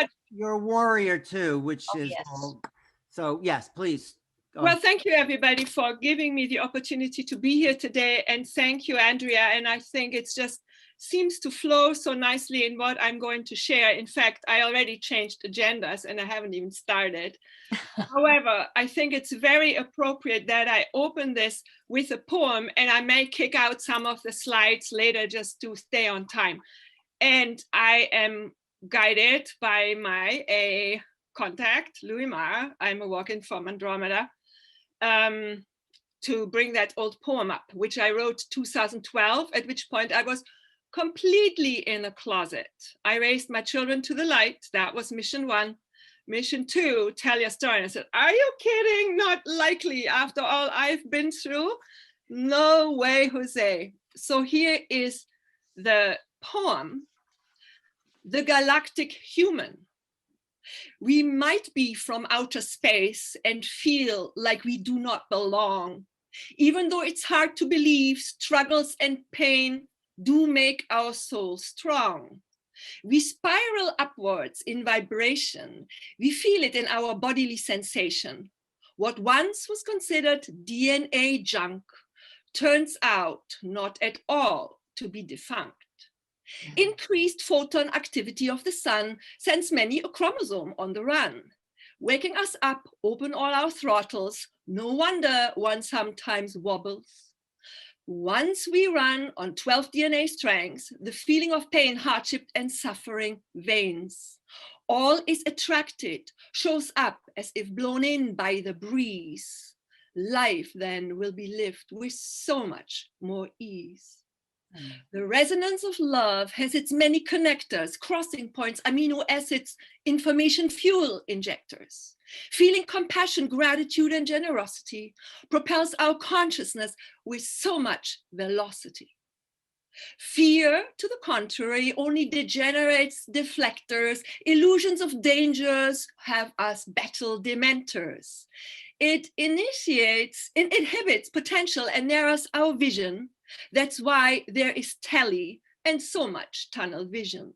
much. You're a warrior too, which is yes. all. So yes, please. Well, thank you everybody for giving me the opportunity to be here today, and thank you, Andrea. And I think it's just seems to flow so nicely in what I'm going to share. In fact, I already changed agendas and I haven't even started. However, I think it's very appropriate that I open this with a poem, and I may kick out some of the slides later just to stay on time. And I am guided by my contact, Louis Marr. I'm working from Andromeda, to bring that old poem up, which I wrote 2012, at which point I was completely in a closet. I raised my children to the light. That was mission 1. Mission 2, tell your story. And I said, are you kidding? Not likely after all I've been through. No way, Jose. So here is the poem, The Galactic Human. We might be from outer space and feel like we do not belong. Even though it's hard to believe, struggles and pain do make our souls strong. We spiral upwards in vibration. We feel it in our bodily sensation. What once was considered DNA junk turns out not at all to be defunct. Increased photon activity of the sun sends many a chromosome on the run. Waking us up, open all our throttles. No wonder one sometimes wobbles. Once we run on 12 DNA strands, the feeling of pain, hardship, and suffering wanes. All is attracted, shows up as if blown in by the breeze. Life then will be lived with so much more ease. The resonance of love has its many connectors, crossing points, amino acids, information fuel injectors. Feeling compassion, gratitude, and generosity propels our consciousness with so much velocity. Fear, to the contrary, only degenerates deflectors. Illusions of dangers have us battle dementors. It inhibits potential and narrows our vision. That's why there is tally and so much tunnel vision.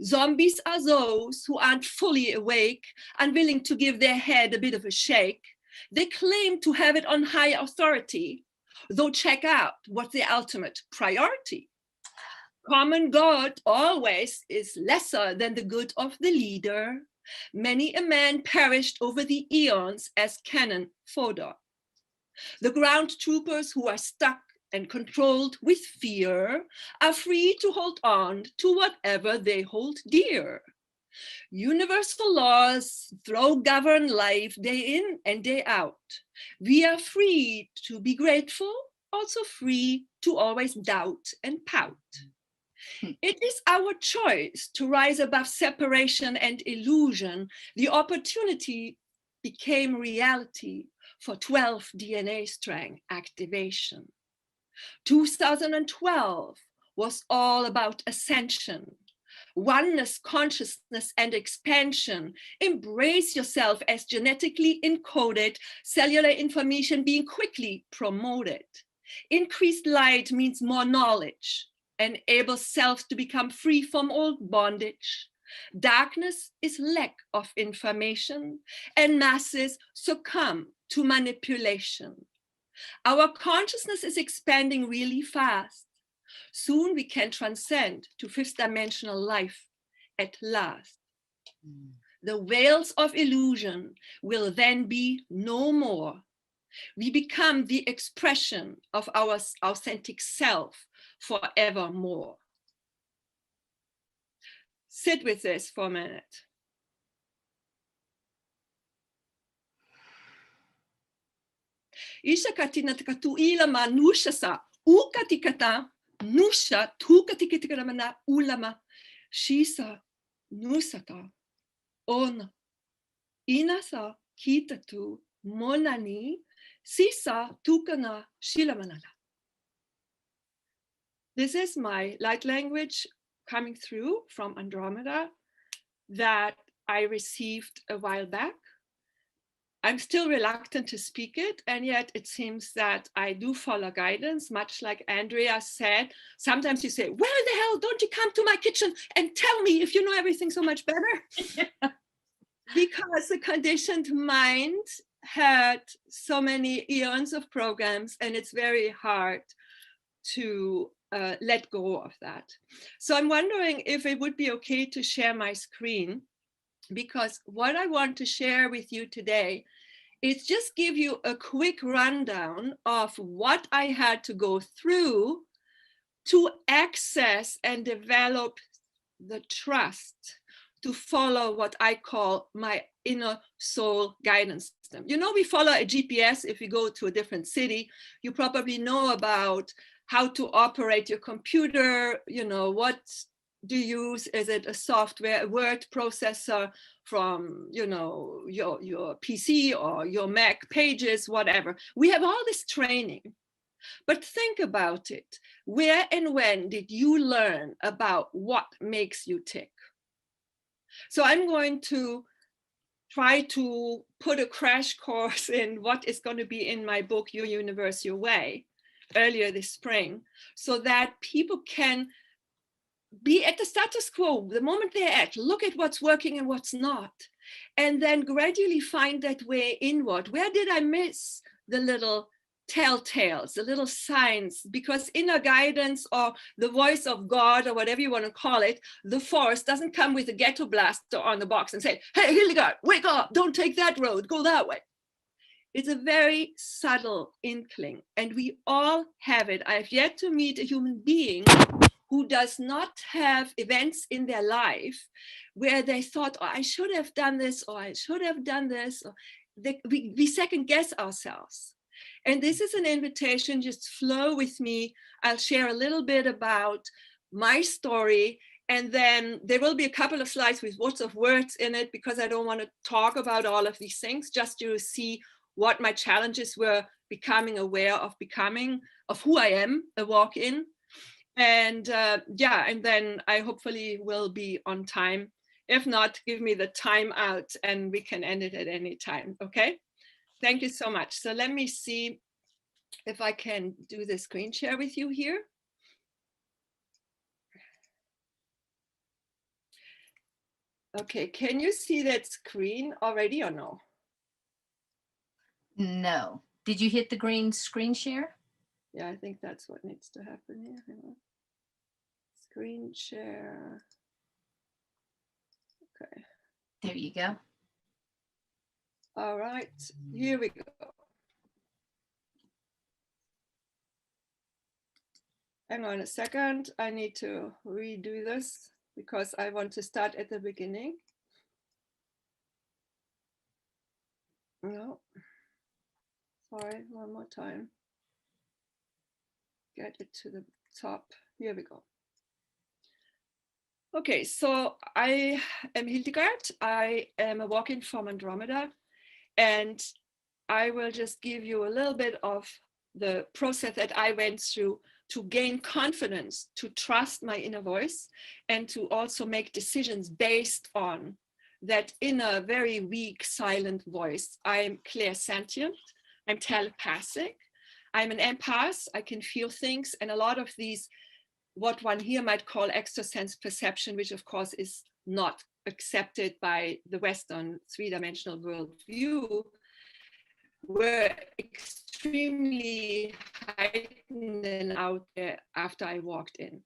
Zombies are those who aren't fully awake, unwilling to give their head a bit of a shake. They claim to have it on high authority, though check out what's the ultimate priority. Common good always is lesser than the good of the leader. Many a man perished over the eons as cannon fodder. The ground troopers who are stuck and controlled with fear are free to hold on to whatever they hold dear. Universal laws govern life day in and day out. We are free to be grateful, also free to always doubt and pout. It is our choice to rise above separation and illusion. The opportunity became reality for 12 DNA strand activation. 2012 was all about ascension, oneness, consciousness, and expansion. Embrace yourself as genetically encoded, cellular information being quickly promoted. Increased light means more knowledge, enables self to become free from old bondage. Darkness is lack of information, and masses succumb to manipulation. Our consciousness is expanding really fast. Soon we can transcend to fifth dimensional life at last. The veils of illusion will then be no more. We become the expression of our authentic self forevermore. Sit with this for a minute. Isha katina takatu ila manusha sa ukatikata nusha tukatikatikana ulama shisa nusata ona inasa kitatu monani sisa tukana shilamanana. This is my light language coming through from Andromeda that I received a while back. I'm still reluctant to speak it, and yet it seems that I do follow guidance, much like Andrea said. Sometimes you say, where the hell don't you come to my kitchen and tell me if you know everything so much better? Because the conditioned mind had so many eons of programs, and it's very hard to let go of that. So I'm wondering if it would be okay to share my screen, because what I want to share with you today is just give you a quick rundown of what I had to go through to access and develop the trust to follow what I call my inner soul guidance system. You know, we follow a GPS if we go to a different city. You probably know about how to operate your computer, you know, what do you use? Is it a software, a word processor from, you know, your PC or your Mac Pages, whatever. We have all this training. But think about it. Where and when did you learn about what makes you tick? So I'm going to try to put a crash course in what is going to be in my book, Your Universe, Your Way, earlier this spring, so that people can be at the status quo the moment they're at, look at what's working and what's not, and then gradually find that way inward. Where did I miss the little telltales, the little signs? Because inner guidance, or the voice of God, or whatever you want to call it, the force doesn't come with a ghetto blaster on the box and say, hey, Hildegard, wake up, don't take that road, go that way. It's a very subtle inkling, and we all have it. I've yet to meet a human being who does not have events in their life where they thought, oh, I should have done this, or I should have done this. Or we second guess ourselves. And this is an invitation, just flow with me. I'll share a little bit about my story, and then there will be a couple of slides with lots of words in it, because I don't want to talk about all of these things, just to see what my challenges were becoming aware of who I am, a walk in. And yeah, and then I hopefully will be on time. If not, give me the time out and we can end it at any time. Okay, thank you so much. So let me see if I can do the screen share with you here. Okay, can you see that screen already or no? No. Did you hit the green screen share? Yeah, I think that's what needs to happen here. Hang on. Screen share. Okay. There you go. All right, here we go. Hang on a second. I need to redo this because I want to start at the beginning. No. Sorry, one more time. Get it to the top. Here we go. Okay, so I am Hildegard. I am a walk-in from Andromeda, and I will just give you a little bit of the process that I went through to gain confidence, to trust my inner voice, and to also make decisions based on that inner, very weak, silent voice. I'm clairsentient, I'm telepathic, I'm an empath, I can feel things, and a lot of these, what one here might call extrasense perception, which of course is not accepted by the Western three-dimensional worldview, were extremely heightened and out there after I walked in.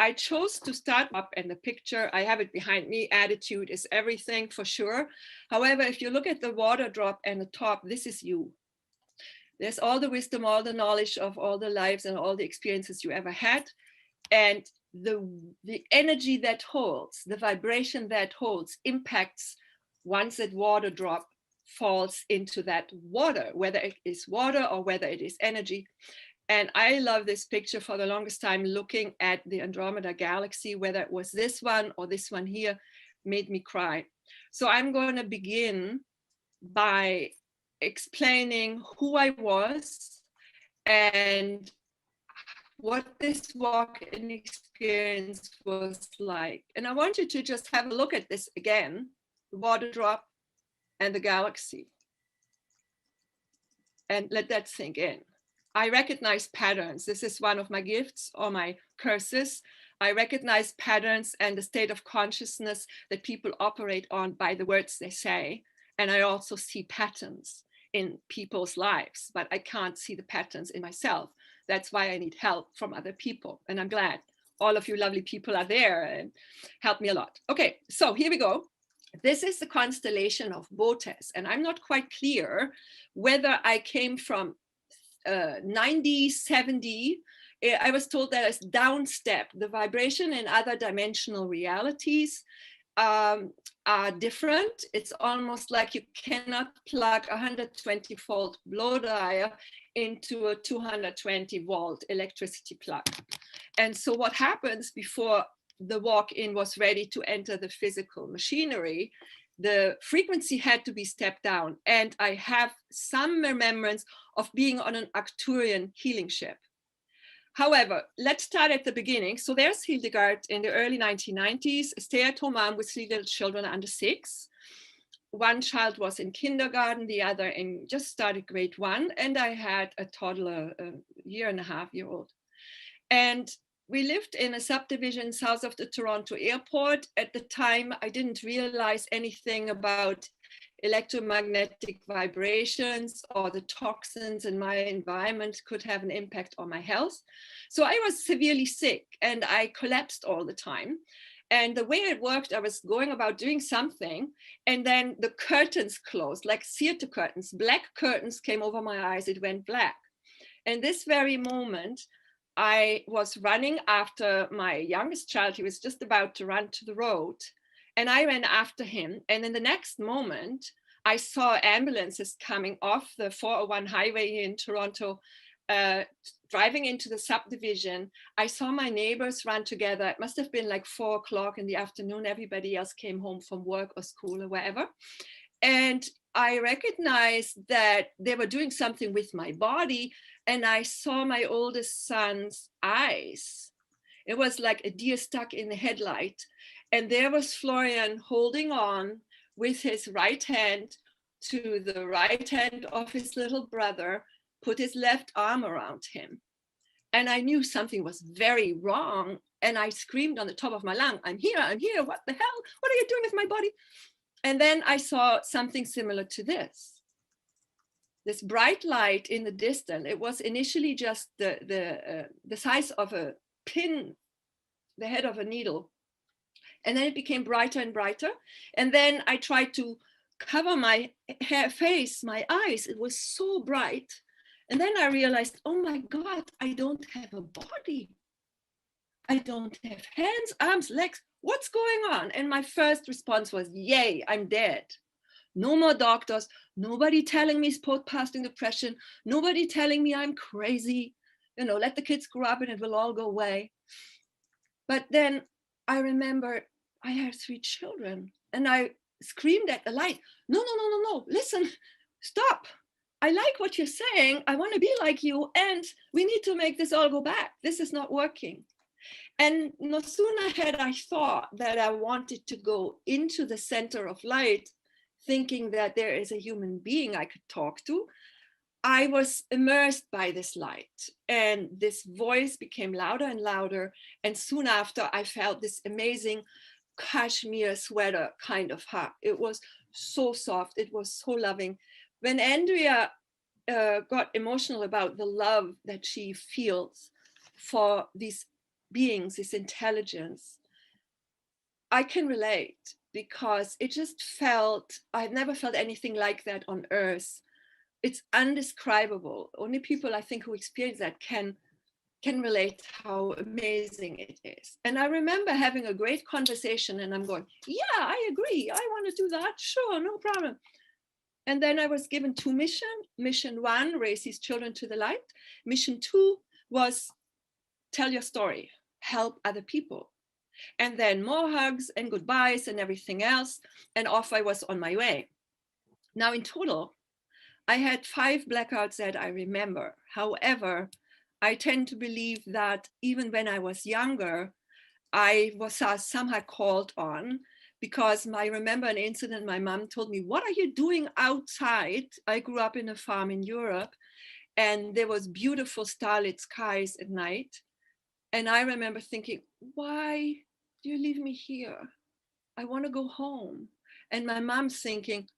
I chose to start up, and the picture, I have it behind me, attitude is everything for sure. However, if you look at the water drop and the top, this is you. There's all the wisdom, all the knowledge of all the lives and all the experiences you ever had. And the energy that holds, the vibration that holds, impacts once that water drop falls into that water, whether it is water or whether it is energy. And I love this picture for the longest time, looking at the Andromeda galaxy, whether it was this one or this one here, made me cry. So I'm going to begin by explaining who I was and what this walk-in experience was like. And I want you to just have a look at this again, the water drop and the galaxy. and let that sink in. I recognize patterns. This is one of my gifts or my curses. I recognize patterns and the state of consciousness that people operate on by the words they say. And I also see patterns in people's lives, but I can't see the patterns in myself. That's why I need help from other people. And I'm glad all of you lovely people are there and help me a lot. Okay, so here we go. This is the constellation of Botes, and I'm not quite clear whether I came from 90, 70. I was told that as downstep, the vibration in other dimensional realities are different. It's almost like you cannot plug a 120 volt blow dryer into a 220 volt electricity plug. And so what happens before the walk-in was ready to enter the physical machinery, the frequency had to be stepped down. And I have some remembrance of being on an Arcturian healing ship. However, let's start at the beginning. So there's Hildegard in the early 1990s, a stay-at-home mom with 3 little children under 6. One child was in kindergarten, the other in just started grade 1, and I had a toddler, a 1.5-year-old. And we lived in a subdivision south of the Toronto airport. At the time, I didn't realize anything about electromagnetic vibrations or the toxins in my environment could have an impact on my health. So I was severely sick and I collapsed all the time. And the way it worked, I was going about doing something, and then the curtains closed, like theater curtains. Black curtains came over my eyes, it went black. And this very moment, I was running after my youngest child. He was just about to run to the road, and I ran after him. And in the next moment, I saw ambulances coming off the 401 highway here in Toronto, driving into the subdivision. I saw my neighbors run together. It must have been like 4 o'clock in the afternoon. Everybody else came home from work or school or wherever. And I recognized that they were doing something with my body. And I saw my oldest son's eyes. It was like a deer stuck in the headlight. And there was Florian holding on with his right hand to the right hand of his little brother, put his left arm around him. And I knew something was very wrong. And I screamed on the top of my lung, I'm here, what the hell? What are you doing with my body? And then I saw something similar to this bright light in the distance. It was initially just the size of a pin, the head of a needle. And then it became brighter and brighter. And then I tried to cover my face, my eyes. It was so bright. And then I realized, oh my God, I don't have a body. I don't have hands, arms, legs. What's going on? And my first response was, yay, I'm dead. No more doctors, nobody telling me postpartum depression, nobody telling me I'm crazy. Let the kids grow up and it will all go away. But then I remember I had 3 children and I screamed at the light, no, listen, stop. I like what you're saying. I want to be like you, and we need to make this all go back. This is not working. And no sooner had I thought that I wanted to go into the center of light, thinking that there is a human being I could talk to, I was immersed by this light. And this voice became louder and louder. And soon after, I felt this amazing cashmere sweater kind of hug. It was so soft. It was so loving. When Andrea got emotional about the love that she feels for these beings, this intelligence, I can relate, because it just felt, I've never felt anything like that on Earth. It's indescribable. Only people, I think, who experience that can relate how amazing it is. And I remember having a great conversation and I'm going, yeah, I agree. I want to do that. Sure, no problem. And then I was given 2 missions. Mission 1, raise these children to the light. Mission 2 was tell your story, help other people. And then more hugs and goodbyes and everything else. And off I was on my way. Now in total, I had 5 blackouts that I remember. However, I tend to believe that even when I was younger, I was somehow called on because I remember an incident. My mom told me, "What are you doing outside?" I grew up in a farm in Europe, and there was beautiful starlit skies at night. And I remember thinking, "Why do you leave me here? I want to go home." And my mom's thinking,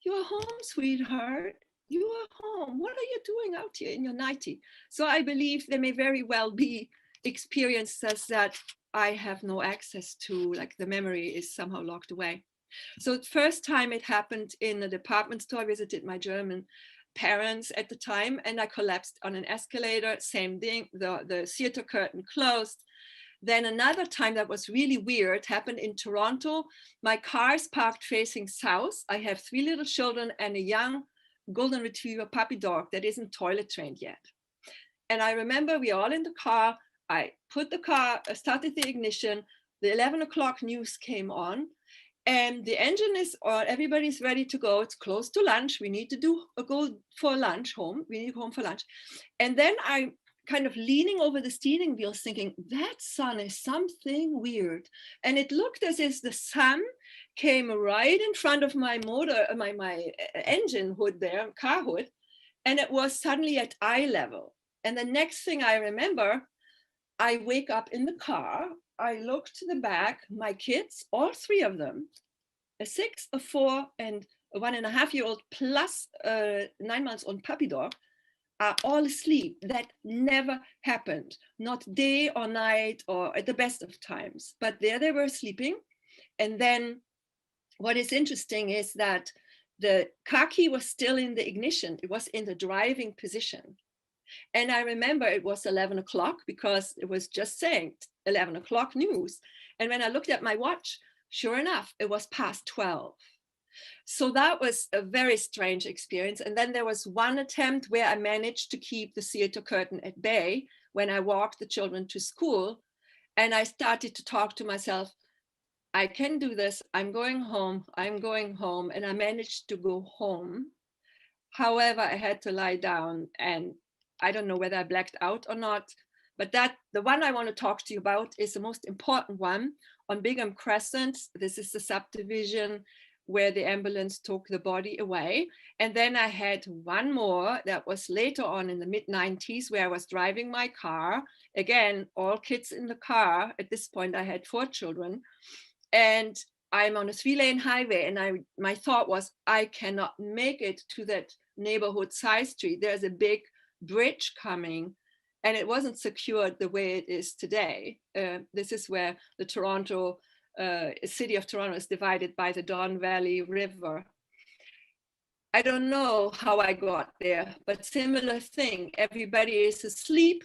"You are home, sweetheart. You are home. What are you doing out here in your nightie?" So I believe there may very well be experiences that I have no access to, like the memory is somehow locked away. So the first time it happened in a department store. I visited my German parents at the time, and I collapsed on an escalator. Same thing, the theater curtain closed. Then another time that was really weird happened in Toronto. My car is parked facing south. I have 3 little children and a young golden retriever puppy dog that isn't toilet trained yet. And I remember we are all in the car. I put the car, started the ignition. The 11 o'clock news came on, and the engine is on. Everybody's ready to go. It's close to lunch. We need to go for lunch home. We need to go home for lunch. And then I kind of leaning over the steering wheel thinking, that sun is something weird. And it looked as if the sun came right in front of my motor, my engine hood there, car hood, and it was suddenly at eye level. And the next thing I remember, I wake up in the car, I look to the back, my kids, all 3 of them, a 6, a 4, and a 1.5-year-old plus a 9-month-old puppy dog, are all asleep. That never happened, not day or night or at the best of times, but there they were sleeping. And then what is interesting is that the car key was still in the ignition. It was in the driving position. And I remember it was 11 o'clock because it was just saying 11 o'clock news. And when I looked at my watch, sure enough, it was past 12. So that was a very strange experience. And then there was one attempt where I managed to keep the theater curtain at bay when I walked the children to school. And I started to talk to myself, I can do this. I'm going home. I'm going home. And I managed to go home. However, I had to lie down, and I don't know whether I blacked out or not, but the one I want to talk to you about is the most important one on Bigham Crescent. This is the subdivision where the ambulance took the body away. And then I had one more that was later on in the mid-90s where I was driving my car. Again, all kids in the car. At this point, I had 4 children. And I'm on a 3-lane highway. And my thought was, I cannot make it to that neighborhood side street. There's a big bridge coming. And it wasn't secured the way it is today. This is where the city of Toronto is divided by the Don Valley River. I don't know how I got there, but similar thing. Everybody is asleep.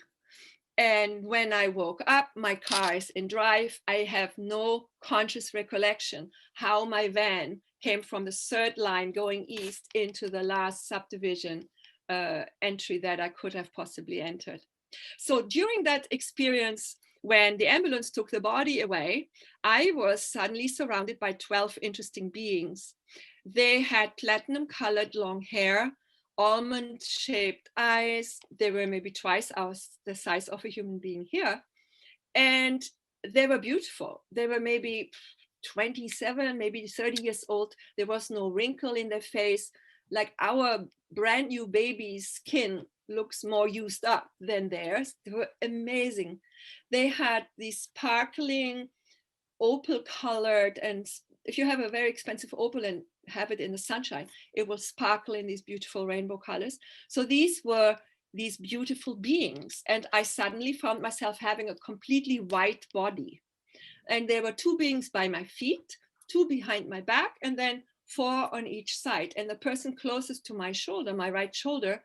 And when I woke up, my car is in drive. I have no conscious recollection how my van came from the 3rd line going east into the last subdivision entry that I could have possibly entered. So during that experience, when the ambulance took the body away, I was suddenly surrounded by 12 interesting beings. They had platinum colored long hair, almond shaped eyes. They were maybe twice the size of a human being here. And they were beautiful. They were maybe 27, maybe 30 years old. There was no wrinkle in their face. Like our brand new baby's skin looks more used up than theirs. They were amazing. They had these sparkling opal colored, and if you have a very expensive opal and have it in the sunshine, it will sparkle in these beautiful rainbow colors. So these were these beautiful beings. And I suddenly found myself having a completely white body. And there were 2 beings by my feet, 2 behind my back, and then 4 on each side. And the person closest to my shoulder, my right shoulder,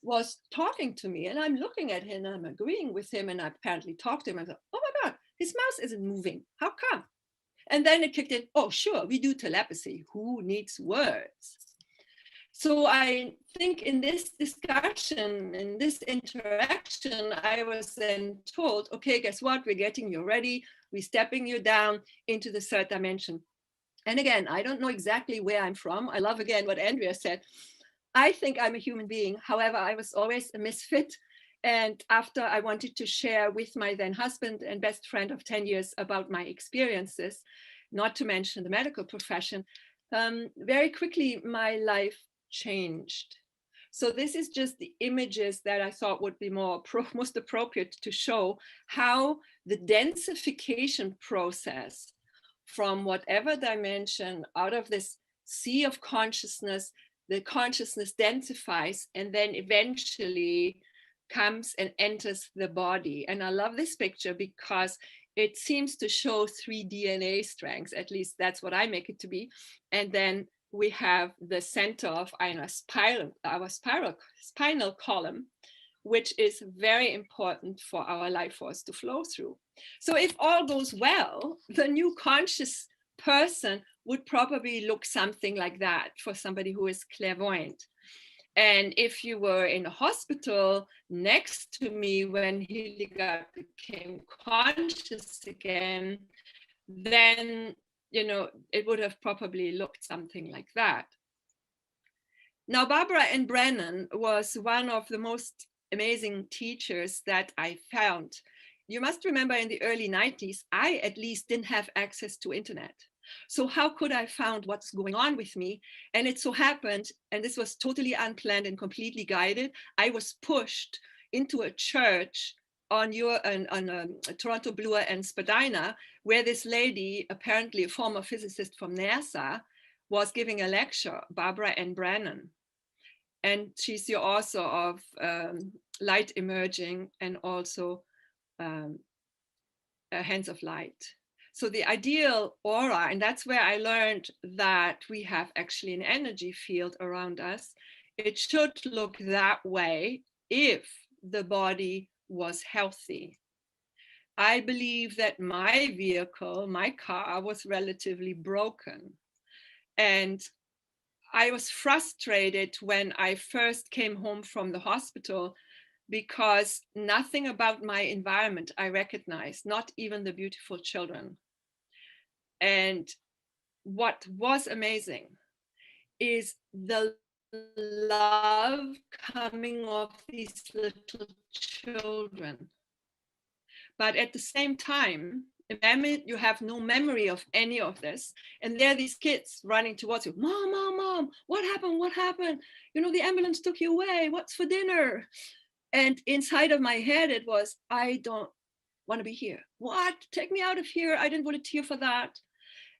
was talking to me. And I'm looking at him and I'm agreeing with him. And I apparently talked to him. I thought, oh my God, his mouth isn't moving. How come? And then it kicked in, oh, sure, we do telepathy. Who needs words? So I think in this discussion, in this interaction, I was then told, okay, guess what? We're getting you ready. We're stepping you down into the 3rd dimension. And again, I don't know exactly where I'm from. I love, again, what Andrea said. I think I'm a human being. However, I was always a misfit. And after I wanted to share with my then husband and best friend of 10 years about my experiences, not to mention the medical profession, very quickly my life changed. So this is just the images that I thought would be most appropriate to show how the densification process from whatever dimension out of this sea of consciousness, the consciousness densifies and then eventually comes and enters the body. And I love this picture because it seems to show 3 DNA strands, at least that's what I make it to be. And then we have the center of our spinal column, which is very important for our life force to flow through. So if all goes well, the new conscious person would probably look something like that for somebody who is clairvoyant. And if you were in a hospital next to me when Hildegard became conscious again, then it would have probably looked something like that. Now, Barbara Ann Brennan was one of the most amazing teachers that I found. You must remember in the early 90s, I at least didn't have access to internet. So how could I find what's going on with me? And it so happened, and this was totally unplanned and completely guided, I was pushed into a church on Toronto Bloor and Spadina, where this lady, apparently a former physicist from NASA, was giving a lecture, Barbara Ann Brennan. And she's the author of Light Emerging and also Hands of Light. So the ideal aura, and that's where I learned that we have actually an energy field around us. It should look that way if the body was healthy. I believe that my vehicle, my car, was relatively broken. And I was frustrated when I first came home from the hospital because nothing about my environment I recognized, not even the beautiful children. And what was amazing is the love coming off these little children. But at the same time, you have no memory of any of this. And there are these kids running towards you. Mom, mom, mom, what happened? What happened? The ambulance took you away. What's for dinner? And inside of my head, it was, I don't want to be here. What? Take me out of here. I didn't volunteer for that.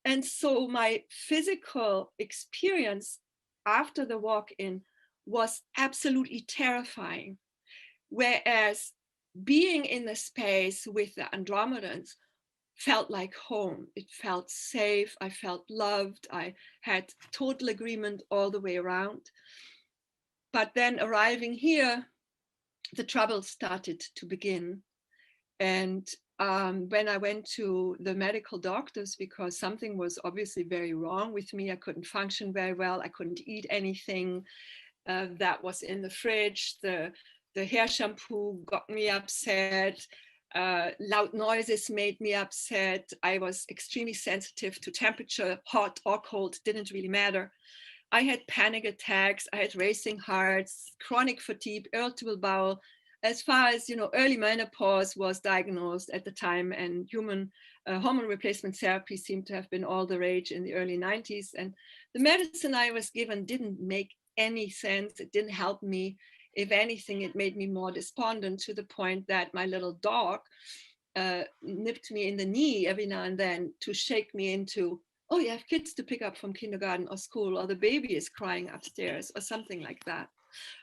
And so my physical experience after the walk-in was absolutely terrifying. Whereas being in the space with the Andromedans felt like home. It felt safe. I felt loved. I had total agreement all the way around. But then arriving here, the trouble started to begin. And when I went to the medical doctors, because something was obviously very wrong with me, I couldn't function very well. I couldn't eat anything that was in the fridge. The hair shampoo got me upset. Loud noises made me upset. I was extremely sensitive to temperature, hot or cold, didn't really matter. I had panic attacks. I had racing hearts, chronic fatigue, irritable bowel. As far as early menopause was diagnosed at the time, and human hormone replacement therapy seemed to have been all the rage in the early 90s. And the medicine I was given didn't make any sense. It didn't help me. If anything, it made me more despondent, to the point that my little dog nipped me in the knee every now and then to shake me into, oh, you have kids to pick up from kindergarten or school, or the baby is crying upstairs, or something like that.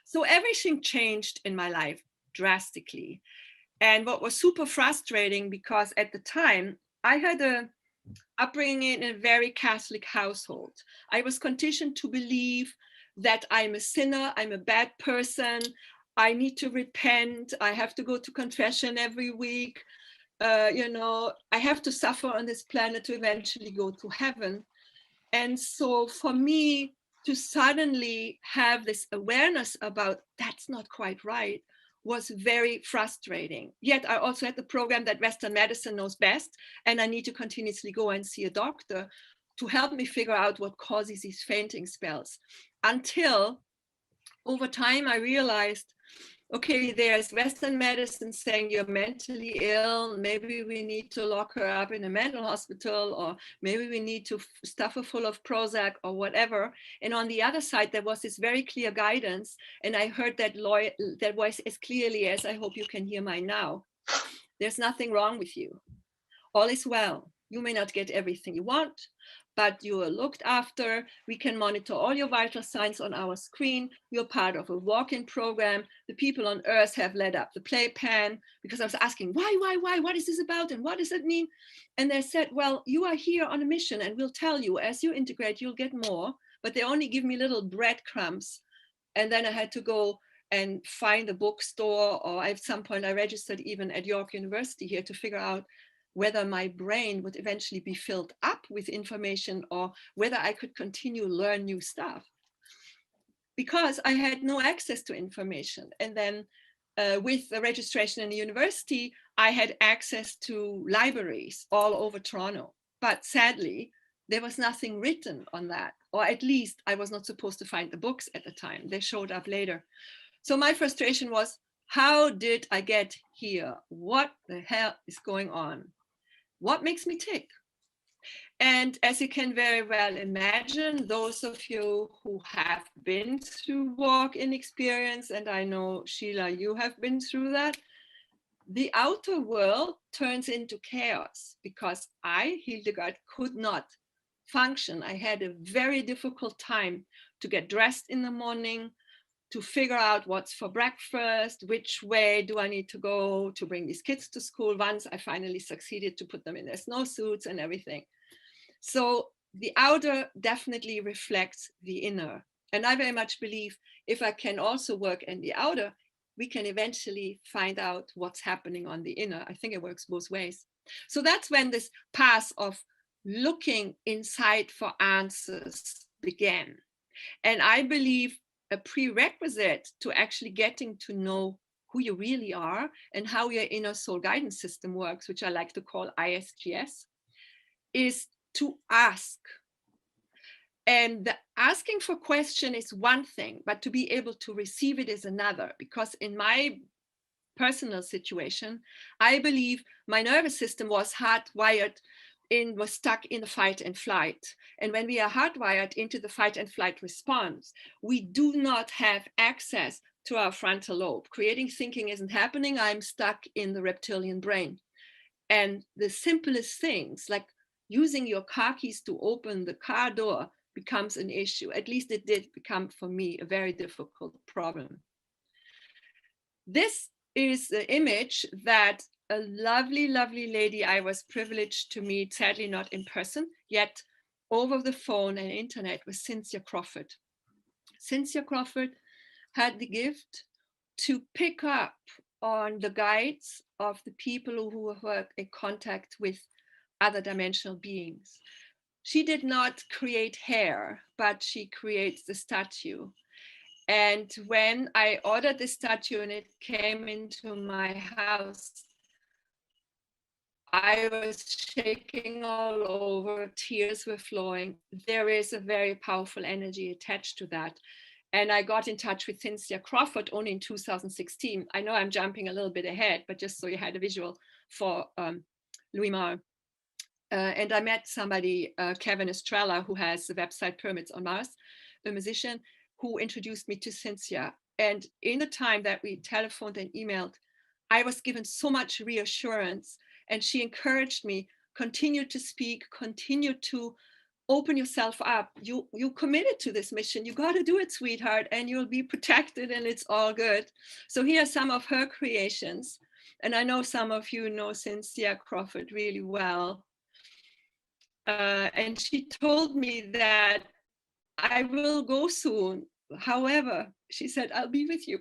So everything changed in my life drastically. And what was super frustrating, because at the time I had a upbringing in a very Catholic household. I was conditioned to believe that I'm a sinner, I'm a bad person, I need to repent, I have to go to confession every week, I have to suffer on this planet to eventually go to heaven. And so for me to suddenly have this awareness about that's not quite right was very frustrating. Yet I also had the program that Western medicine knows best, and I need to continuously go and see a doctor to help me figure out what causes these fainting spells. Until over time I realized, okay, there's Western medicine saying you're mentally ill. Maybe we need to lock her up in a mental hospital, or maybe we need to stuff her full of Prozac or whatever. And on the other side, there was this very clear guidance. And I heard that voice as clearly as I hope you can hear mine now. There's nothing wrong with you. All is well. You may not get everything you want, but you are looked after. We can monitor all your vital signs on our screen. You're part of a walk-in program. The people on Earth have led up the playpen, because I was asking, why, what is this about? And what does it mean? And they said, well, you are here on a mission, and we'll tell you as you integrate, you'll get more, but they only give me little breadcrumbs. And then I had to go and find a bookstore, or at some point I registered even at York University here to figure out whether my brain would eventually be filled up with information or whether I could continue to learn new stuff, because I had no access to information. And then with the registration in the university, I had access to libraries all over Toronto. But sadly, there was nothing written on that, or at least I was not supposed to find the books at the time. They showed up later. So my frustration was, how did I get here? What the hell is going on? What makes me tick? And as you can very well imagine, those of you who have been through walk-in experience, and I know, Sheila, you have been through that, the outer world turns into chaos, because I, Hildegard, could not function. I had a very difficult time to get dressed in the morning, to figure out what's for breakfast, which way do I need to go to bring these kids to school once I finally succeeded to put them in their snowsuits and everything. So the outer definitely reflects the inner. And I very much believe if I can also work in the outer, we can eventually find out what's happening on the inner. I think it works both ways. So that's when this path of looking inside for answers began. And I believe a prerequisite to actually getting to know who you really are and how your inner soul guidance system works, which I like to call ISGS, is to ask. And the asking for question is one thing, but to be able to receive it is another. Because in my personal situation, I believe my nervous system was was stuck in the fight and flight. And when we are hardwired into the fight and flight response, we do not have access to our frontal lobe. Creating thinking isn't happening. I'm stuck in the reptilian brain. And the simplest things, like using your car keys to open the car door, becomes an issue. At least it did become, for me, a very difficult problem. This is the image that a lovely, lovely lady I was privileged to meet, sadly not in person, yet over the phone and internet, was Cynthia Crawford. Cynthia Crawford had the gift to pick up on the guides of the people who were in contact with other dimensional beings. She did not create hair, but she creates the statue. And when I ordered the statue and it came into my house, I was shaking all over, tears were flowing. There is a very powerful energy attached to that. And I got in touch with Cynthia Crawford only in 2016. I know I'm jumping a little bit ahead, but just so you had a visual for Louis Maher. And I met somebody, Kevin Estrella, who has the website Pyramids on Mars, a musician, who introduced me to Cynthia. And in the time that we telephoned and emailed, I was given so much reassurance. And she encouraged me, continue to speak, continue to open yourself up. You committed to this mission. You got to do it, sweetheart, and you'll be protected and it's all good. So here are some of her creations. And I know some of you know Cynthia Crawford really well. And she told me that I will go soon. However, she said, I'll be with you.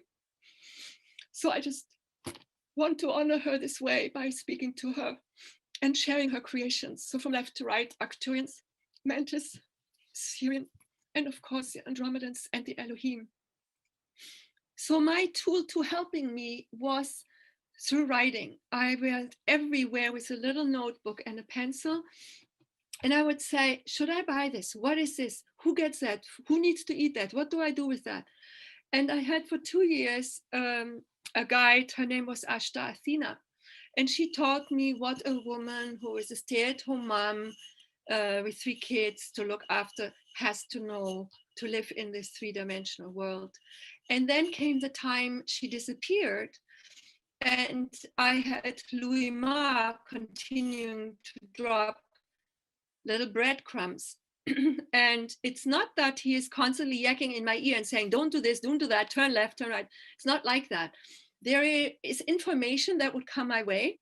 So I just want to honor her this way by speaking to her and sharing her creations. So from left to right, Arcturians, Mantis, Sirian, and of course the Andromedans and the Elohim. So my tool to helping me was through writing. I went everywhere with a little notebook and a pencil. And I would say, should I buy this? What is this? Who gets that? Who needs to eat that? What do I do with that? And I had for 2 years a guide. Her name was Ashta Athena. And she taught me what a woman who is a stay-at-home mom with 3 kids to look after has to know to live in this 3-dimensional world. And then came the time she disappeared. And I had Louis Ma continuing to drop little breadcrumbs. And it's not that he is constantly yakking in my ear and saying, don't do this, don't do that, turn left, turn right. It's not like that. There is information that would come my way,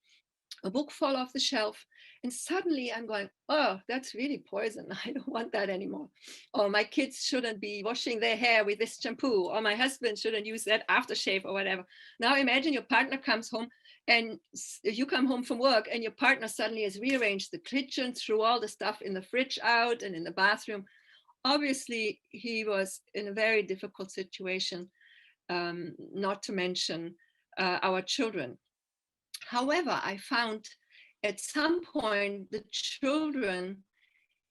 a book fall off the shelf, and suddenly I'm going, oh, that's really poison. I don't want that anymore. Or my kids shouldn't be washing their hair with this shampoo, or my husband shouldn't use that aftershave or whatever. Now imagine your partner comes home and you come home from work and your partner suddenly has rearranged the kitchen, threw all the stuff in the fridge out and in the bathroom. Obviously, he was in a very difficult situation, not to mention our children. However, I found at some point the children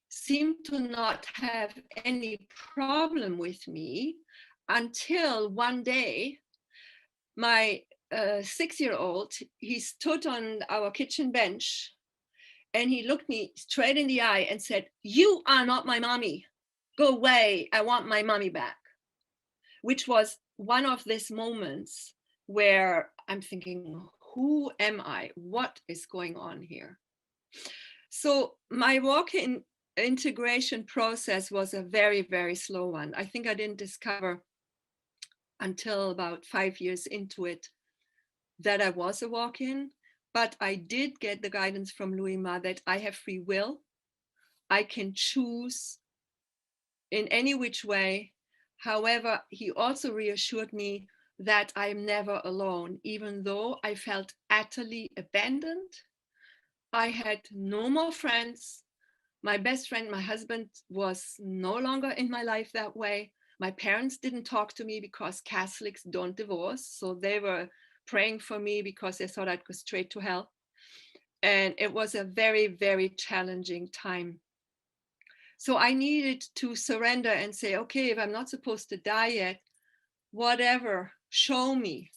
seemed to not have any problem with me until one day, my 6-year-old, he stood on our kitchen bench and he looked me straight in the eye and said, "You are not my mommy. Go away. I want my mommy back." Which was one of these moments where I'm thinking, who am I? What is going on here? So my walk-in integration process was a very, very slow one. I think I didn't discover until about 5 years into it that I was a walk-in, but I did get the guidance from Louis Ma that I have free will. I can choose in any which way. However, he also reassured me that I'm never alone, even though I felt utterly abandoned. I had no more friends. My best friend, my husband, was no longer in my life that way. My parents didn't talk to me because Catholics don't divorce. So they were praying for me because they thought I'd go straight to hell. And it was a very, very challenging time. So I needed to surrender and say, okay, if I'm not supposed to die yet, whatever, show me.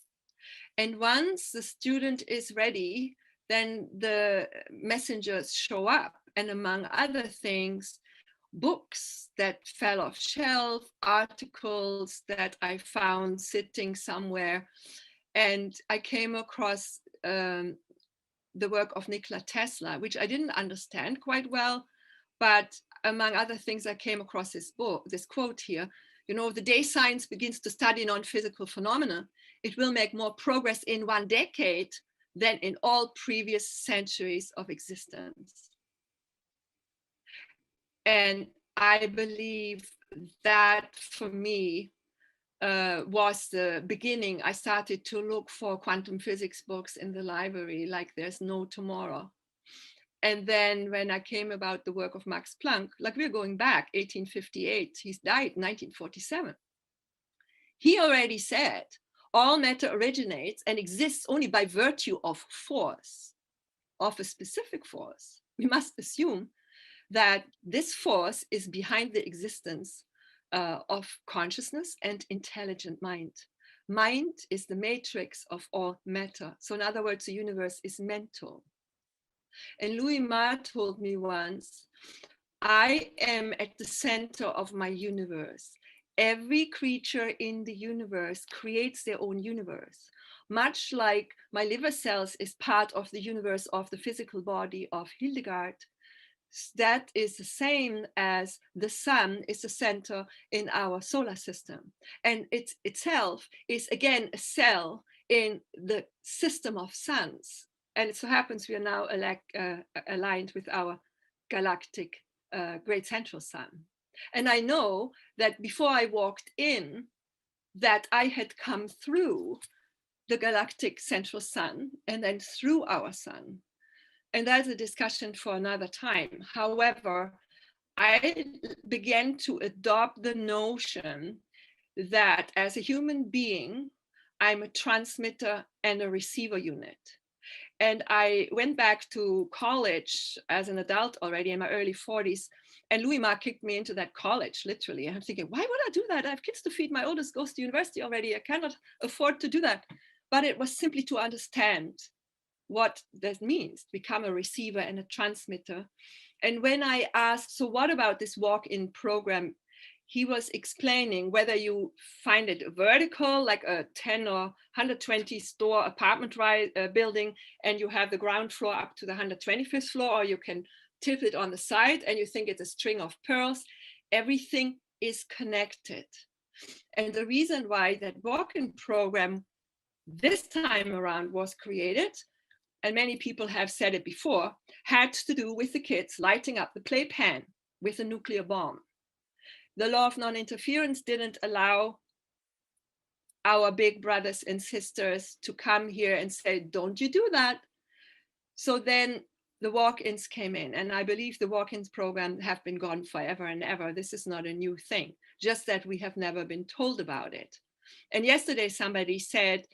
And once the student is ready, then the messengers show up. And among other things, books that fell off shelf, articles that I found sitting somewhere. And I came across the work of Nikola Tesla, which I didn't understand quite well. But among other things, I came across this book, this quote here. You know, the day science begins to study non-physical phenomena, it will make more progress in 1 decade than in all previous centuries of existence. And I believe that for me was the beginning. I started to look for quantum physics books in the library like there's no tomorrow. And then when I came about the work of Max Planck, like we're going back 1858, he's died 1947. He already said, all matter originates and exists only by virtue of force, of a specific force. We must assume that this force is behind the existence of consciousness and intelligent mind. Mind is the matrix of all matter. So in other words, the universe is mental. And Louis Ma told me once, I am at the center of my universe. Every creature in the universe creates their own universe, much like my liver cells is part of the universe of the physical body of Hildegard. That is the same as the sun is the center in our solar system. And it itself is again a cell in the system of suns. And it so happens we are now aligned with our galactic great central sun. And I know that before I walked in, that I had come through the galactic central sun and then through our sun. And that's a discussion for another time. However, I began to adopt the notion that as a human being, I'm a transmitter and a receiver unit. And I went back to college as an adult already in my early 40s. And Louis Ma kicked me into that college, literally. And I'm thinking, why would I do that? I have kids to feed. My oldest goes to university already. I cannot afford to do that. but it was simply to understand what that means, become a receiver and a transmitter. And when I asked, so what about this walk-in program? He was explaining whether you find it vertical, like a 10 or 120 store apartment building, and you have the ground floor up to the 125th floor, or you can tip it on the side and you think it's a string of pearls. Everything is connected. And the reason why that walk-in program this time around was created, and many people have said it before, had to do with the kids lighting up the playpen with a nuclear bomb. The law of non-interference didn't allow our big brothers and sisters to come here and say, don't you do that. So then the walk-ins came in, and I believe the walk-ins program have been gone forever and ever. This is not a new thing, just that we have never been told about it. And yesterday somebody said,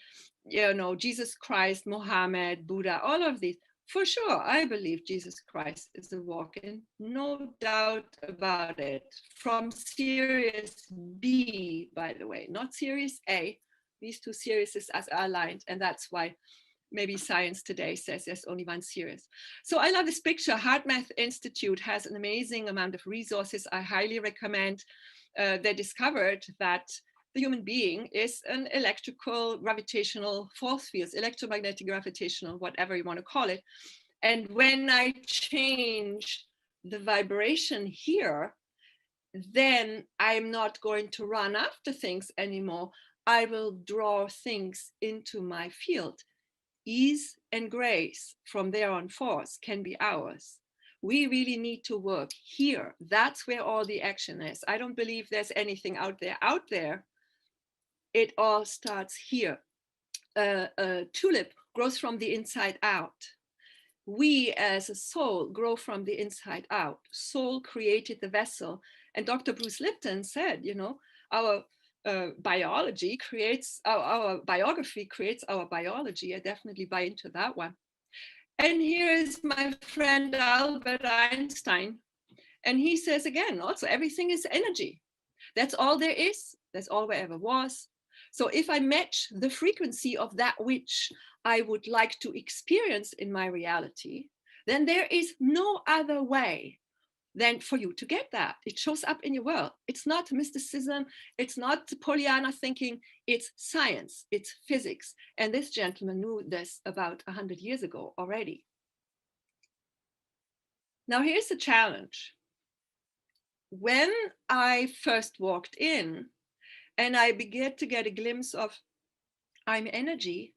you know, Jesus Christ, Mohammed, Buddha, all of these. For sure, I believe Jesus Christ is a walk-in, no doubt about it. From series B, by the way, not series A. These two series are aligned, and that's why maybe Science Today says there's only one series. So I love this picture. HeartMath Institute has an amazing amount of resources. I highly recommend. They discovered that the human being is an electrical gravitational force field, electromagnetic gravitational, whatever you want to call it. And when I change the vibration here, then I'm not going to run after things anymore. I will draw things into my field. Ease and grace from there on forth can be ours. We really need to work here. That's where all the action is. I don't believe there's anything out there. Out there, it all starts here. A tulip grows from the inside out. We as a soul grow from the inside out. Soul created the vessel. And Dr. Bruce Lipton said, you know, our biology creates, our biography creates our biology. I definitely buy into that one. And here is my friend Albert Einstein. And he says again, also, everything is energy. That's all there is. That's all there ever was. So if I match the frequency of that which I would like to experience in my reality, then there is no other way than for you to get that. It shows up in your world. It's not mysticism. It's not Pollyanna thinking. It's science. It's physics. And this gentleman knew this about 100 years ago already. Now here's the challenge. When I first walked in, and I began to get a glimpse of I'm energy,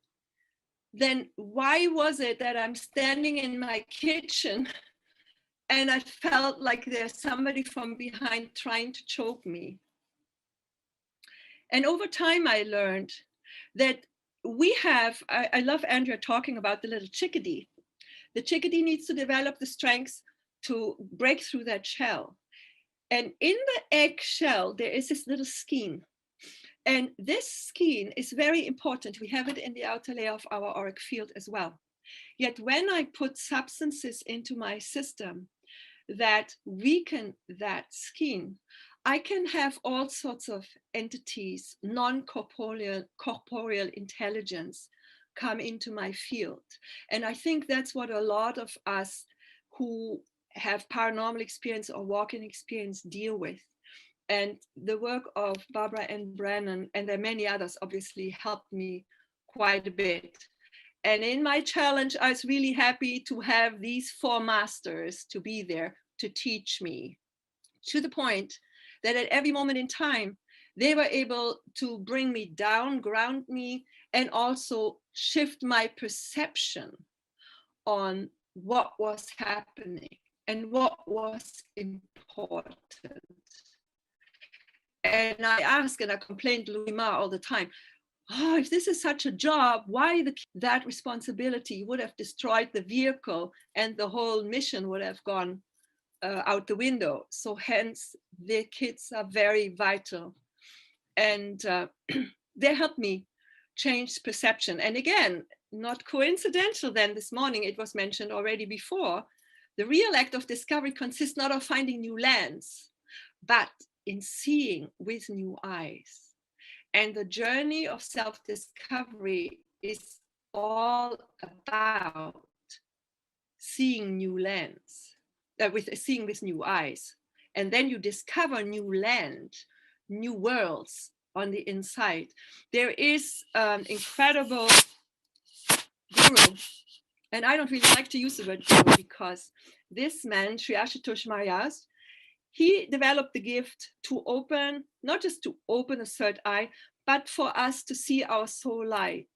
then why was it that I'm standing in my kitchen and I felt like there's somebody from behind trying to choke me? And over time, I learned that we have, I love Andrea talking about the little chickadee. The chickadee needs to develop the strength to break through that shell. And in the egg shell, there is this little skein. And this skein is very important. We have it in the outer layer of our auric field as well. Yet when I put substances into my system that weaken that skein, I can have all sorts of entities, non-corporeal intelligence come into my field. And I think that's what a lot of us who have paranormal experience or walk-in experience deal with. And the work of Barbara and Brennan, and there are many others, obviously helped me quite a bit. And in my challenge, I was really happy to have these 4 masters to be there to teach me, to the point that at every moment in time, they were able to bring me down, ground me, and also shift my perception on what was happening and what was important. And I ask and I complain to Louis Ma all the time, oh, if this is such a job, why that responsibility would have destroyed the vehicle and the whole mission would have gone out the window. So hence the kids are very vital. And they helped me change perception. And again, not coincidental then this morning, it was mentioned already before, the real act of discovery consists not of finding new lands, but in seeing with new eyes. And the journey of self-discovery is all about seeing new lands, seeing with new eyes. And then you discover new land, new worlds on the inside. There is an incredible guru, and I don't really like to use the word guru because this man, Sri Ashutosh Maharaj, he developed the gift to open, not just to open a third eye, but for us to see our soul light.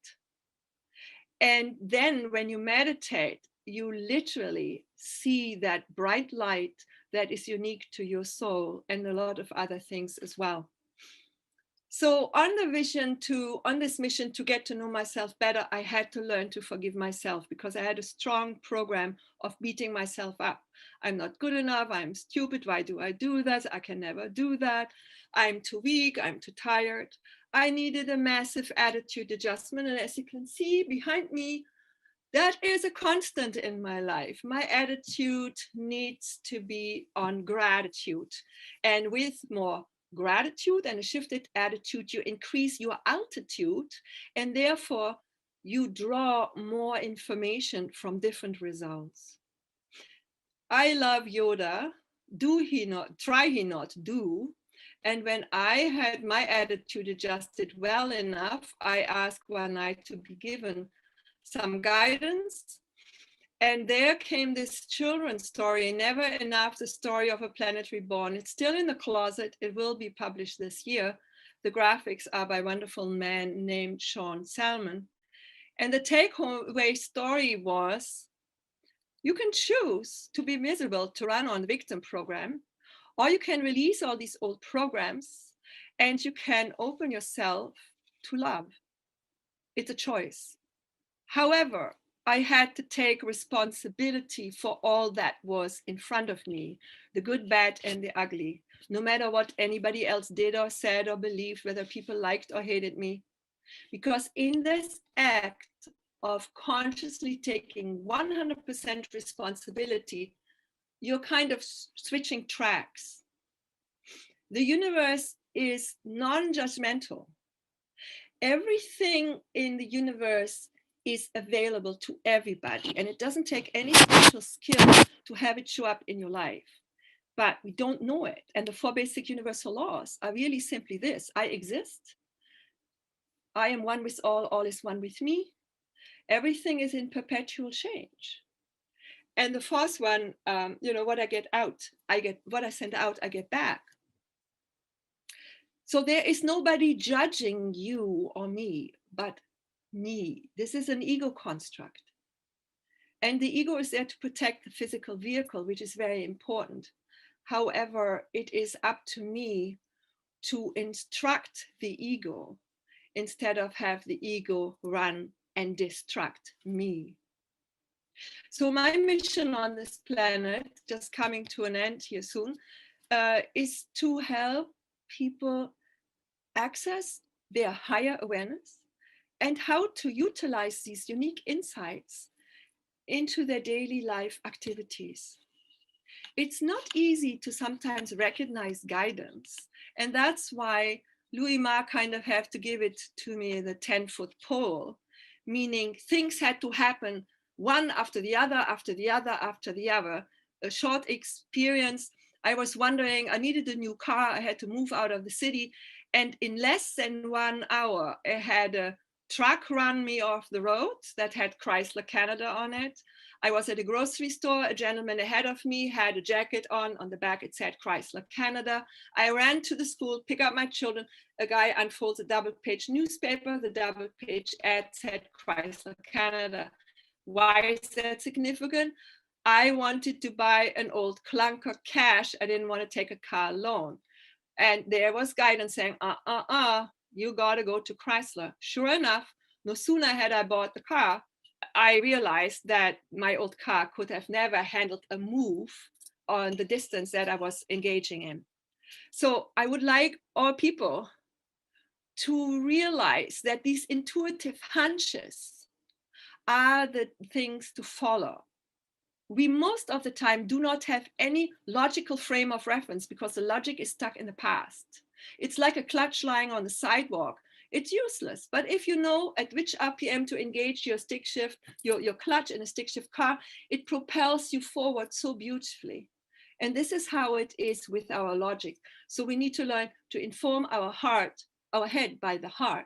And then when you meditate, you literally see that bright light that is unique to your soul and a lot of other things as well. So on this mission to get to know myself better, I had to learn to forgive myself because I had a strong program of beating myself up. I'm not good enough. I'm stupid. Why do I do that? I can never do that. I'm too weak. I'm too tired. I needed a massive attitude adjustment. And as you can see behind me, that is a constant in my life. My attitude needs to be on gratitude. And with more gratitude and a shifted attitude, you increase your altitude, and therefore you draw more information from different results. I love Yoda. Do he not, try he not, do. And when I had my attitude adjusted well enough, I asked one night to be given some guidance. And there came this children's story, Never Enough, the story of a planet reborn. It's still in the closet. It will be published this year. The graphics are by a wonderful man named Sean Salmon. And the take-away story was, you can choose to be miserable, to run on the victim program, or you can release all these old programs and you can open yourself to love. It's a choice. However, I had to take responsibility for all that was in front of me, the good, bad, and the ugly, no matter what anybody else did or said or believed, whether people liked or hated me. Because in this act of consciously taking 100% responsibility, you're kind of switching tracks. The universe is non-judgmental. Everything in the universe is available to everybody, and it doesn't take any special skill to have it show up in your life, but we don't know it. And the 4 basic universal laws are really simply this: I exist, I am one with all is one with me, everything is in perpetual change. And the 4th one, what I get out, what I send out, I get back. So there is nobody judging you or me, but me. This is an ego construct. And the ego is there to protect the physical vehicle, which is very important. However, it is up to me to instruct the ego instead of have the ego run and destruct me. So my mission on this planet, just coming to an end here soon, is to help people access their higher awareness and how to utilize these unique insights into their daily life activities. It's not easy to sometimes recognize guidance. And that's why Louis Ma kind of have to give it to me the 10-foot pole, meaning things had to happen one after the other, after the other, after the other. A short experience. I was wondering, I needed a new car. I had to move out of the city. And in less than 1 hour, I had a truck run me off the road that had Chrysler Canada on it. I was at a grocery store. A gentleman ahead of me had a jacket on the back it said Chrysler Canada. I ran to the school, pick up my children. A guy unfolds a double-page newspaper. The double-page ad said Chrysler Canada. Why is that significant? I wanted to buy an old clunker cash. I didn't want to take a car loan. And there was guidance saying, you gotta go to Chrysler. Sure enough, no sooner had I bought the car, I realized that my old car could have never handled a move on the distance that I was engaging in. So I would like all people to realize that these intuitive hunches are the things to follow. We most of the time do not have any logical frame of reference because the logic is stuck in the past. It's like a clutch lying on the sidewalk. it's useless. But if you know at which RPM to engage your stick shift, your clutch in a stick shift car, it propels you forward so beautifully. And this is how it is with our logic. So we need to learn to inform our heart, our head by the heart.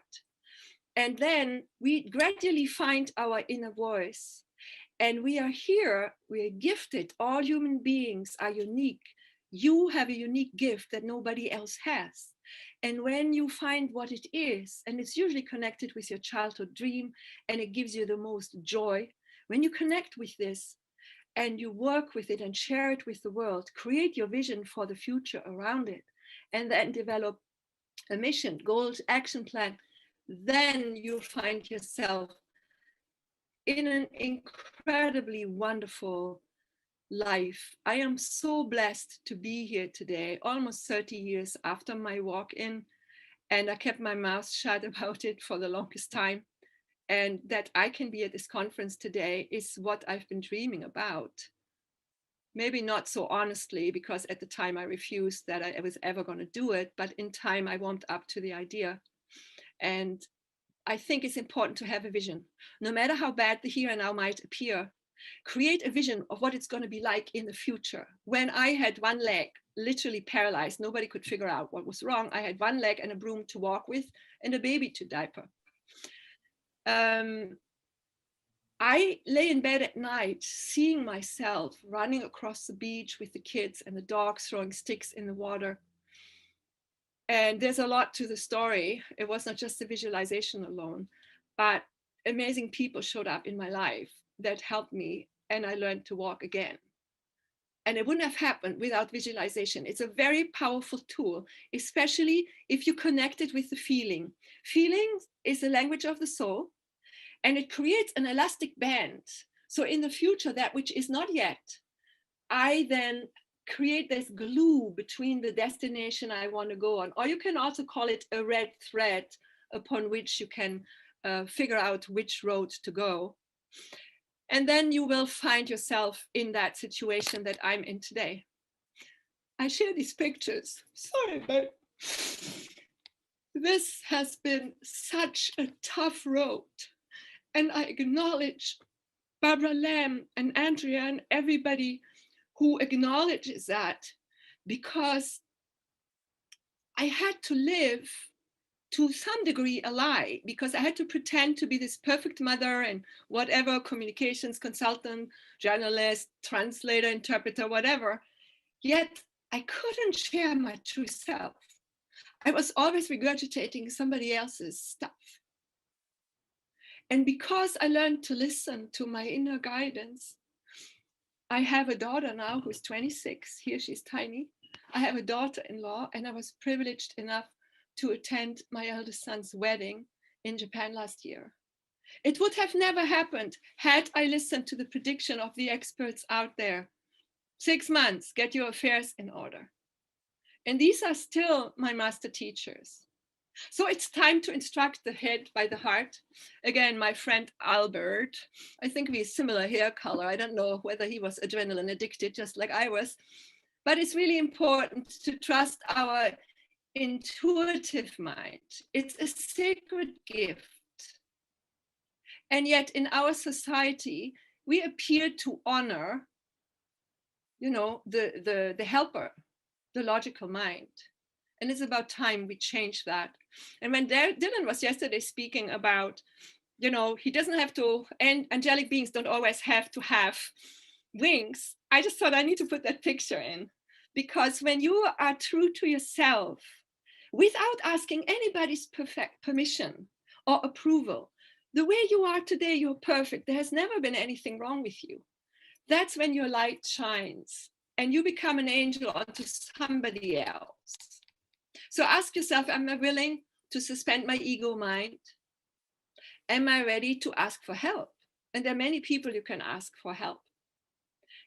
And then we gradually find our inner voice. And we are here, we are gifted. All human beings are unique. You have a unique gift that nobody else has. And when you find what it is, and it's usually connected with your childhood dream, and it gives you the most joy, when you connect with this and you work with it and share it with the world, create your vision for the future around it, and then develop a mission, goals, action plan, then you'll find yourself in an incredibly wonderful life. I am so blessed to be here today, almost 30 years after my walk-in, and I kept my mouth shut about it for the longest time. And that I can be at this conference today is what I've been dreaming about. Maybe not so honestly, because at the time I refused that I was ever going to do it, but in time I warmed up to the idea. And I think it's important to have a vision, no matter how bad the here and now might appear. Create a vision of what it's going to be like in the future. When I had one leg literally paralyzed, nobody could figure out what was wrong. I had one leg and a broom to walk with and a baby to diaper. I lay in bed at night, seeing myself running across the beach with the kids and the dogs throwing sticks in the water. And there's a lot to the story. It was not just the visualization alone, but amazing people showed up in my life that helped me, and I learned to walk again. And it wouldn't have happened without visualization. It's a very powerful tool, especially if you connect it with the feeling. Feeling is the language of the soul, and it creates an elastic band. So in the future, that which is not yet, I then create this glue between the destination I want to go on. Or you can also call it a red thread upon which you can figure out which road to go. And then you will find yourself in that situation that I'm in today. I share these pictures. Sorry, but this has been such a tough road. And I acknowledge Barbara Lamb and Andrea and everybody who acknowledges that, because I had to live to some degree a lie, because I had to pretend to be this perfect mother and whatever, communications consultant, journalist, translator, interpreter, whatever. Yet I couldn't share my true self. I was always regurgitating somebody else's stuff. And because I learned to listen to my inner guidance, I have a daughter now who's 26. Here she's tiny. I have a daughter-in-law, and I was privileged enough to attend my eldest son's wedding in Japan last year. It would have never happened had I listened to the prediction of the experts out there. 6 months, get your affairs in order. And these are still my master teachers. So it's time to instruct the head by the heart. Again, my friend Albert, I think we have similar hair color. I don't know whether he was adrenaline addicted just like I was, but it's really important to trust our intuitive mind. It's a sacred gift. And yet in our society, we appear to honor, the helper, the logical mind. And it's about time we change that. And when Dylan was yesterday speaking about, he doesn't have to, and angelic beings don't always have to have wings, I just thought I need to put that picture in. Because when you are true to yourself, without asking anybody's perfect permission or approval, the way you are today, you're perfect. There has never been anything wrong with you. That's when your light shines and you become an angel onto somebody else. So ask yourself, am I willing to suspend my ego mind? Am I ready to ask for help? And there are many people you can ask for help.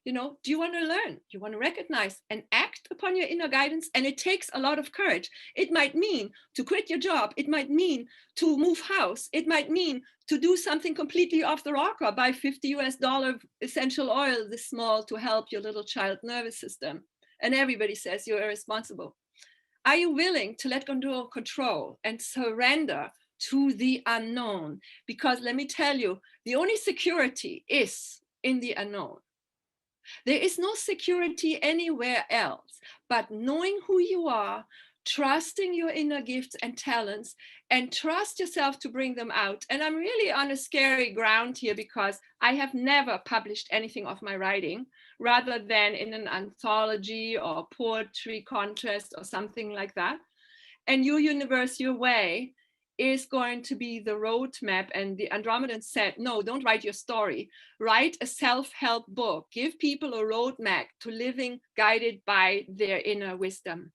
Do you want to learn? Do you want to recognize and act upon your inner guidance? And it takes a lot of courage. It might mean to quit your job. It might mean to move house. It might mean to do something completely off the rocker, buy $50 essential oil this small to help your little child nervous system. And everybody says you're irresponsible. Are you willing to let go of control and surrender to the unknown. Because let me tell you, the only security is in the unknown. There is no security anywhere else, but knowing who you are, trusting your inner gifts and talents, and trust yourself to bring them out. And I'm really on a scary ground here because I have never published anything of my writing, rather than in an anthology or poetry contest or something like that. And Your Universe, Your Way is going to be the roadmap. And the Andromedan said, no, don't write your story. Write a self-help book. Give people a roadmap to living guided by their inner wisdom.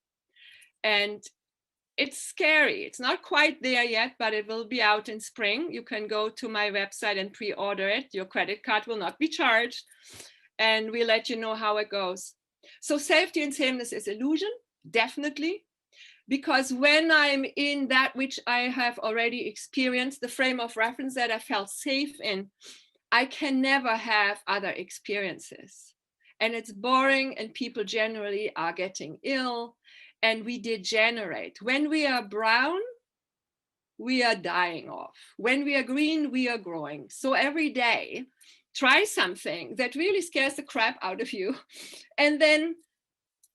And it's scary. It's not quite there yet, but it will be out in spring. You can go to my website and pre-order it. Your credit card will not be charged. And we'll let you know how it goes. So safety and sameness is illusion, definitely. Because when I'm in that which I have already experienced, the frame of reference that I felt safe in, I can never have other experiences. And it's boring, and people generally are getting ill, and we degenerate. When we are brown, we are dying off. When we are green, we are growing. So every day, try something that really scares the crap out of you, and then,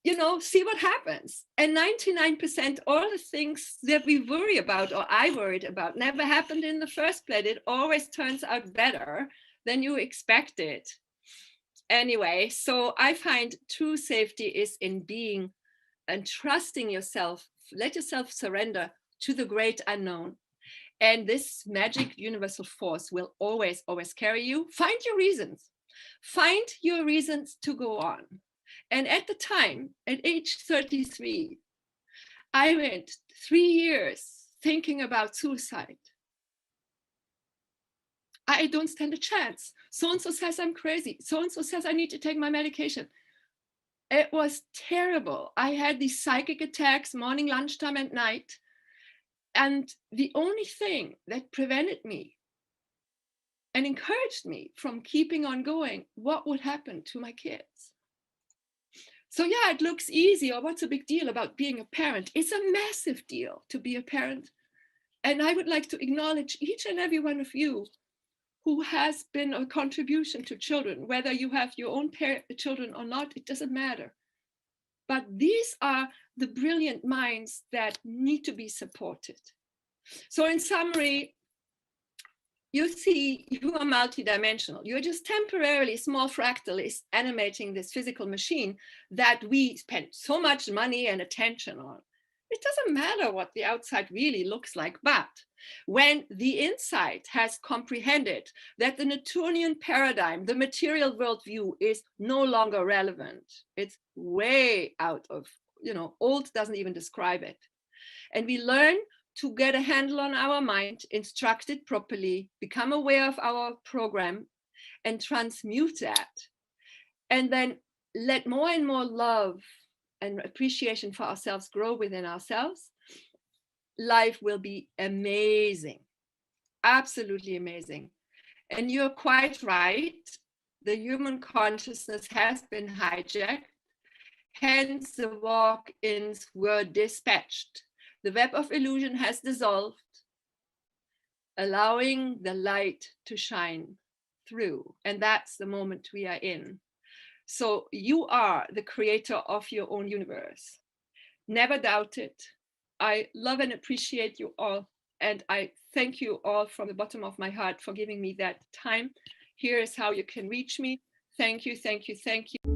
you know, see what happens. And 99%, all the things that we worry about, or I worried about, never happened in the first place. It always turns out better than you expected. Anyway, so I find true safety is in being and trusting yourself. Let yourself surrender to the great unknown. And this magic universal force will always, always carry you. Find your reasons. Find your reasons to go on. And at the time, at age 33, I went 3 years thinking about suicide. I don't stand a chance. So-and-so says I'm crazy. So-and-so says I need to take my medication. It was terrible. I had these psychic attacks morning, lunchtime, and night. And the only thing that prevented me and encouraged me from keeping on going, what would happen to my kids? So yeah, it looks easy, or what's a big deal about being a parent? It's a massive deal to be a parent. And I would like to acknowledge each and every one of you who has been a contribution to children, whether you have your own children or not, it doesn't matter. But these are the brilliant minds that need to be supported. So in summary, you see, you are multidimensional. You're just temporarily small fractal is animating this physical machine that we spend so much money and attention on. It doesn't matter what the outside really looks like, but when the inside has comprehended that the Newtonian paradigm, the material worldview, is no longer relevant, it's way out of, old doesn't even describe it. And we learn to get a handle on our mind, instruct it properly, become aware of our program, and transmute that. And then let more and more love and appreciation for ourselves grow within ourselves. Life will be amazing, absolutely amazing. And you're quite right. The human consciousness has been hijacked. Hence, the walk-ins were dispatched. The web of illusion has dissolved, allowing the light to shine through. And that's the moment we are in. So you are the creator of your own universe. Never doubt it. I love and appreciate you all. And I thank you all from the bottom of my heart for giving me that time. Here is how you can reach me. Thank you, thank you, thank you.